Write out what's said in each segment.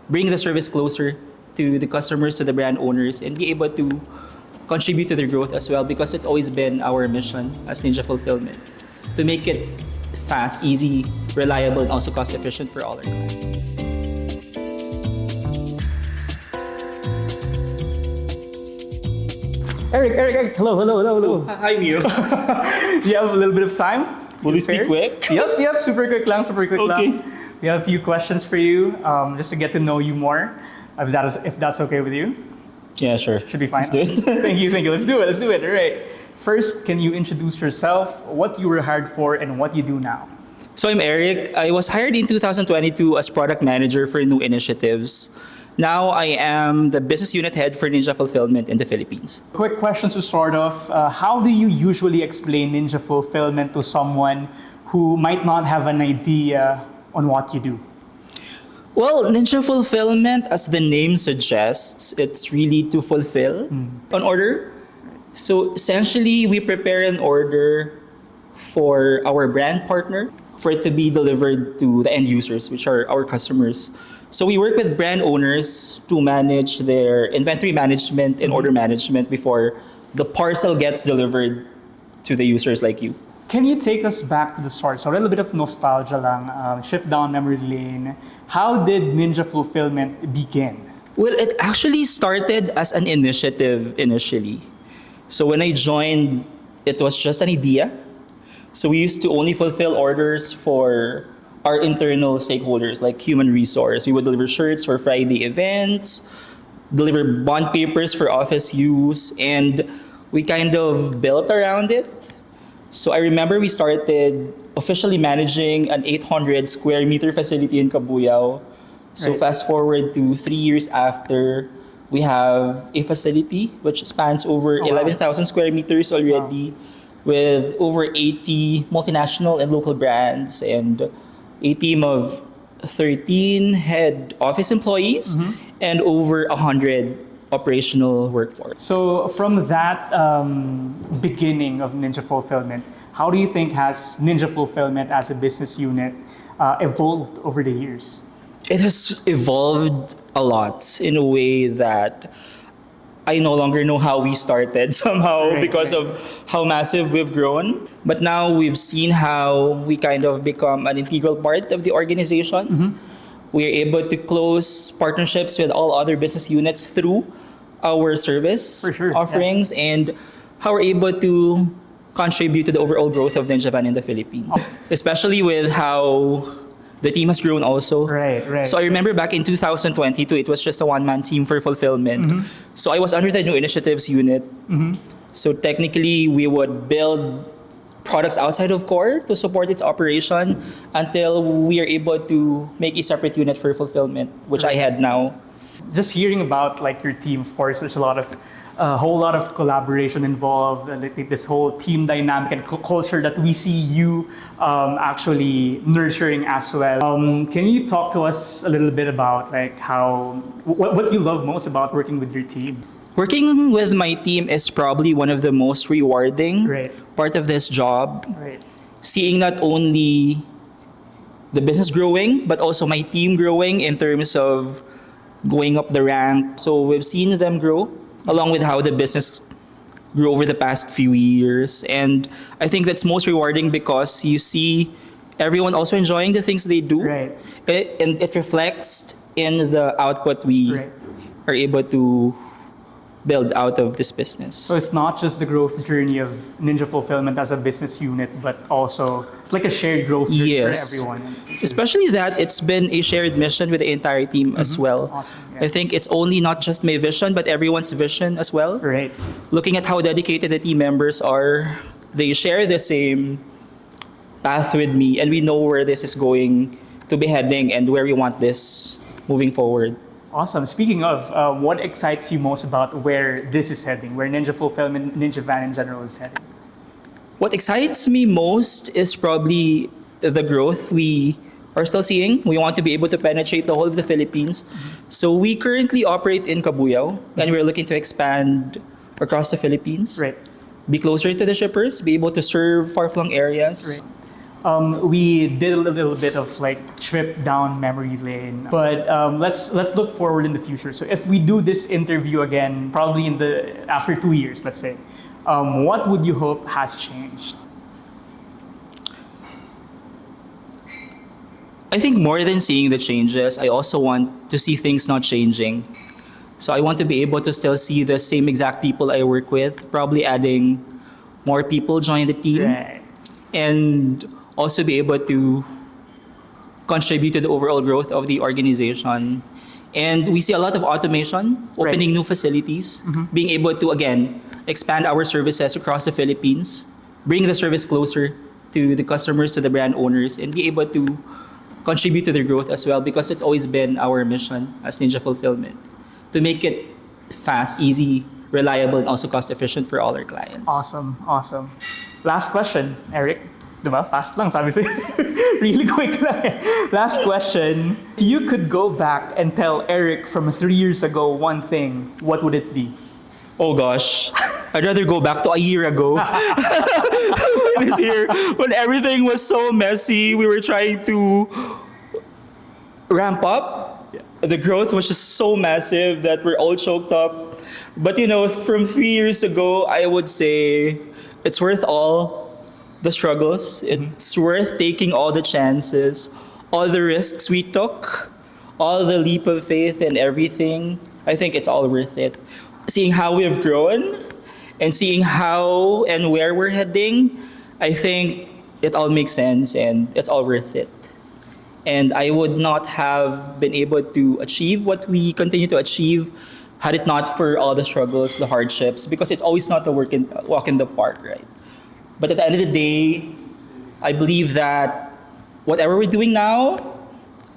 bring the service closer to the customers, to the brand owners, and be able to contribute to their growth as well, because it's always been our mission as Ninja Fulfillment to make it fast, easy, reliable, and also cost efficient for all our clients. Eric, hello. Hi, Mio. You have a little bit of time? Will you speak quick? Yep, super quick lang. Okay. We have a few questions for you, just to get to know you more, if that's okay with you. Yeah, sure. Should be fine. Let's do it. Thank you. Let's do it. All right. First, can you introduce yourself, what you were hired for, and what you do now? So I'm Eric. I was hired in 2022 as product manager for new initiatives. Now I am the business unit head for Ninja Fulfillment in the Philippines. Quick question to start off. How do you usually explain Ninja Fulfillment to someone who might not have an idea on what you do? Well, Ninja Fulfillment, as the name suggests, it's really to fulfill an order. So essentially, we prepare an order for our brand partner for it to be delivered to the end users, which are our customers. So we work with brand owners to manage their inventory management and order management before the parcel gets delivered to the users like you. Can you take us back to the start? So a little bit of nostalgia lang, shift down memory lane. How did Ninja Fulfillment begin? Well, it actually started as an initiative initially. So when I joined, it was just an idea. So we used to only fulfill orders for our internal stakeholders, like human resource. We would deliver shirts for Friday events, deliver bond papers for office use, and we kind of built around it. So I remember we started officially managing an 800 square meter facility in Cabuyao. So Right. fast forward to 3 years after, we have a facility which spans over wow. 11,000 square meters already, with over 80 multinational and local brands and a team of 13 head office employees and over 100 operational workforce. So from that beginning of Ninja Fulfillment, how do you think has Ninja Fulfillment as a business unit evolved over the years? It has evolved a lot in a way that I no longer know how we started somehow Right, because right. of how massive we've grown. But now we've seen how we kind of become an integral part of the organization. We're able to close partnerships with all other business units through our service For sure, offerings and how we're able to contribute to the overall growth of Ninja Van in the Philippines. Especially with how the team has grown also. Right. So I remember back in 2022, it was just a one-man team for fulfillment. So I was under the new initiatives unit. So technically, we would build products outside of core to support its operation until we are able to make a separate unit for fulfillment, which I had now. Just hearing about like your team, of course, there's a whole lot of collaboration involved, and like this whole team dynamic and culture that we see you actually nurturing as well. Can you talk to us a little bit about like what you love most about working with your team? Working with my team is probably one of the most rewarding Right. part of this job. Right. Seeing not only the business growing, but also my team growing in terms of going up the rank. So we've seen them grow along with how the business grew over the past few years. And I think that's most rewarding because you see everyone also enjoying the things they do. Right. And it reflects in the output we Right. are able to build out of this business. So it's not just the growth journey of Ninja Fulfillment as a business unit, but also it's like a shared growth journey Yes. for everyone. Especially that it's been a shared mission with the entire team as well. Awesome, yeah. I think it's only not just my vision, but everyone's vision as well. Right. Looking at how dedicated the team members are, they share the same path with me, and we know where this is going to be heading and where we want this moving forward. Awesome. Speaking of, what excites you most about where this is heading, where Ninja Fulfillment, Ninja Van in general is heading? What excites me most is probably the growth we are still seeing. We want to be able to penetrate the whole of the Philippines. So we currently operate in Cabuyao, and we're looking to expand across the Philippines. Right. Be closer to the shippers, be able to serve far-flung areas. Right. We did a little bit of like trip down memory lane, but let's look forward in the future. So if we do this interview again, probably after 2 years, let's say, what would you hope has changed? I think more than seeing the changes, I also want to see things not changing. So I want to be able to still see the same exact people I work with, probably adding more people join the team, Right. and also be able to contribute to the overall growth of the organization. And we see a lot of automation, opening new facilities, being able to, again, expand our services across the Philippines, bring the service closer to the customers, to the brand owners, and be able to contribute to their growth as well, because it's always been our mission as Ninja Fulfillment to make it fast, easy, reliable, and also cost efficient for all our clients. Awesome, awesome. Last question, Eric. Diba? Fast lang, sabi sa'yo. Really quick lang. Last question. If you could go back and tell Eric from 3 years ago one thing, what would it be? Oh gosh, I'd rather go back to a year ago. This year, when everything was so messy, we were trying to ramp up. The growth was just so massive that we're all choked up. But from 3 years ago, I would say it's worth all the struggles. It's worth taking all the chances, all the risks we took, all the leap of faith and everything. I think it's all worth it. Seeing how we have grown and seeing how and where we're heading, I think it all makes sense and it's all worth it. And I would not have been able to achieve what we continue to achieve had it not for all the struggles, the hardships, because it's always not a walk in the park, right? But at the end of the day, I believe that whatever we're doing now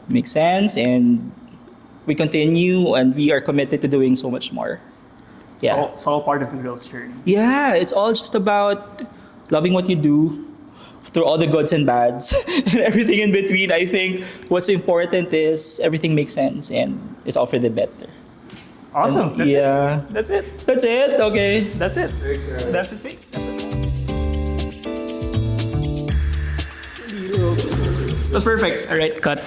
makes sense, and we continue and we are committed to doing so much more. Yeah. It's all part of the growth journey. Yeah, it's all just about loving what you do through all the goods and bads and everything in between. I think what's important is everything makes sense and it's all for the better. Awesome. And, yeah. That's it. That's it? Okay. That's it. That's it. That's perfect. All right, cut.